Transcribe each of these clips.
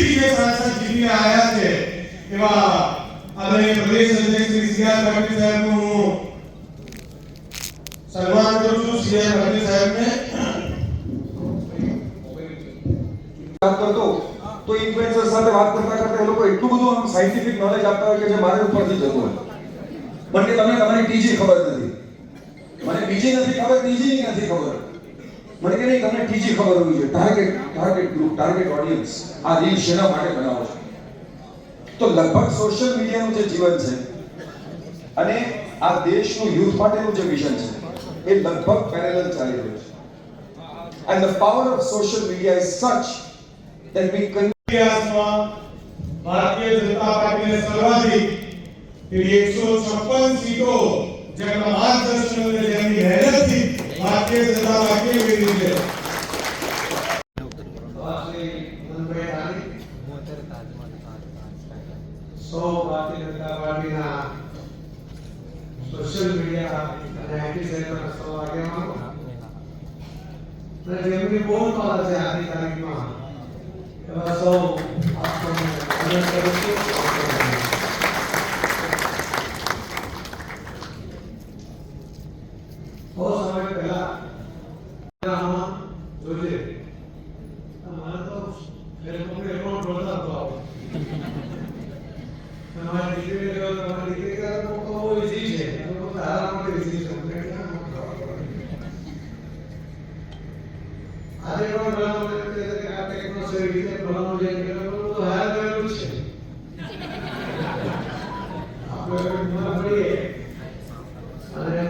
જે સાંસદ જીતીને આવ્યા છે એવા આદરણીય પ્રદેશ અધ્યક્ષ શ્રી સી.આર. પાટીલ સાહેબનું હું સન્માન કરું છું. સી.આર. પાટીલ સાહેબને વાત કરતો તો ઇન્ફ્લુએન્સર સાથે વાત કરતા કરતા એ લોકો એટલું બધું આમ સાયન્ટિફિક નોલેજ આપતા હોય કે જે મારે ઉપરથી જતું હોય. મને કે તમને તમારી ટીજી ખબર નથી, મને બીજી નથી ખબર, ત્રીજી નથી ખબર. મને કે નહીં તમને ટીજી ખબર હોવી જોઈએ. ટાર્ગેટ ગ્રુપ, ટાર્ગેટ ઓડિયન્સ, આ રીલ શેના માટે બનાવો છો? તો લગભગ સોશિયલ મીડિયાનું જે જીવન છે અને આ દેશનું યુથ માટેનું જે વિઝન છે એ લગભગ પેરેલલ ચાલી રહ્યું છે. And the power of social media is such that we can Bharatiya Janata પાર્ટીને સર્વાધિક એવી 156 સીટો જેમના માર્ગદર્શન અને જેમની મહેનતથી ભારતીય જનતા પાર્ટીએ મેળવી છે. ભારતીય જનતા પાર્ટીના સોશિયલ મીડિયા અને આઈટી સેક્ટરના સૌ આગેવાનો અને જેમની બહુ કળા છે આજની તારીખમાં એવા સૌ આપણને મદદ કરે છે. બહુ સમય પહેલા જોજે મને તો ફેસબુકની એકાઉન્ટ જોતા હતો તમારી દીકરી જો તમારી દીકરી કરે તો બહુ ઈઝી છે, તો તારા માટે ઈઝી છે. આજે પણ ઘણા લોકો કહે છે કે આ ટેકનોલોજી રીતે ભણવાનું જે કે તો હાલ કરેલું છે. આપણે બીમાર પડીએ અને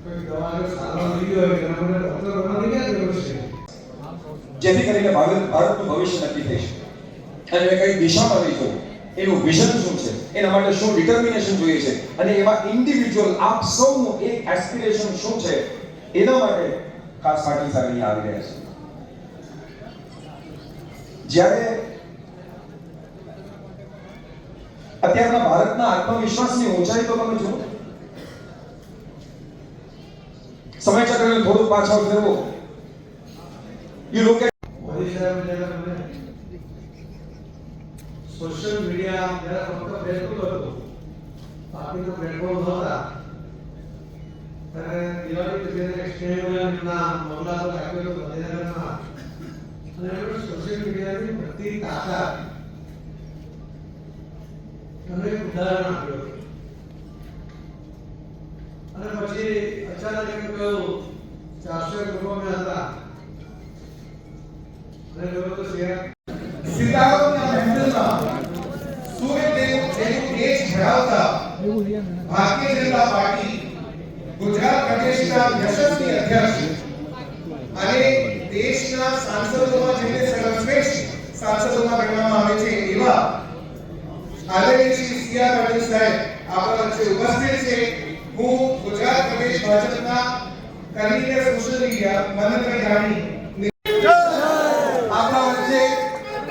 કોઈ દવાનો સારવાર લીધી હોય કે આપણે ડોક્ટર બનવાની ક્યાં જરૂર છે? જેથી કરીને ભારતનું ભવિષ્ય નક્કી થઈ શકે અને કઈ દિશામાં લઈ જવું, એનું વિઝન શું છે, એના માટે શું ડિટર્મિનેશન જોઈએ છે અને એવા ઇન્ડિવિડ્યુઅલ આપ સૌનું એક એસ્પિરેશન શું છે, એના માટે ખાસ પાટીલ સાહેબ અહીંયા આવી રહ્યા છે. જ્યારે અત્યારના ભારતના આત્મવિશ્વાસની ઊંચાઈ તો તમે જુઓ. સમય ચક્રને થોડું પાછળ ફેરવો. You look at social media જ્યારે ફક્ત ફેસબુક હતું, બાકીનો પ્લેટફોર્મ હતા, ત્યારે દિવાળી પછી સ્ટેડિયમના મામલા પર આપ્યો હતો ગાંધીનગરમાં અને એમણે સોશિયલ મીડિયાની બધી તાકાત એમણે એક ઉદાહરણ આપ્યું અને પછી અચાનક એમ કહ્યું 400 લોકો મેં હતા અને લોકો તો સિતારોના મહેફિલમાં સૂર્યદેવ જેનું દેશ ધરાવતા ભારતીય જનતા પાર્ટી ગુજરાત પ્રદેશના યશસ્વી અધ્યક્ષ અને દેશના સાંસદોમાં જેને સર્વશ્રેષ્ઠ સાંસદોમાં ગણવામાં આવે છે એવા આદરણીય શ્રી સી.આર. પાટીલ સાહેબ આપણા વચ્ચે ઉપસ્થિત છે. હું ગુજરાત પ્રદેશ ભાજપના કન્વીનર સોશિયલ મીડિયા મનોહર જાની આપણા વચ્ચે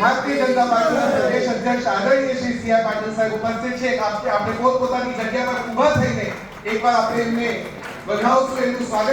ભારતીય જનતા પાર્ટીના પ્રદેશ અધ્યક્ષ આદરણીય શ્રી સી.આર. પાટીલ સાહેબ ઉપસ્થિત છે. આપણે પોતપોતાની જગ્યા પર ઊભા થઈને એકવાર આપણે એમને વધાવશું, એમનું સ્વાગત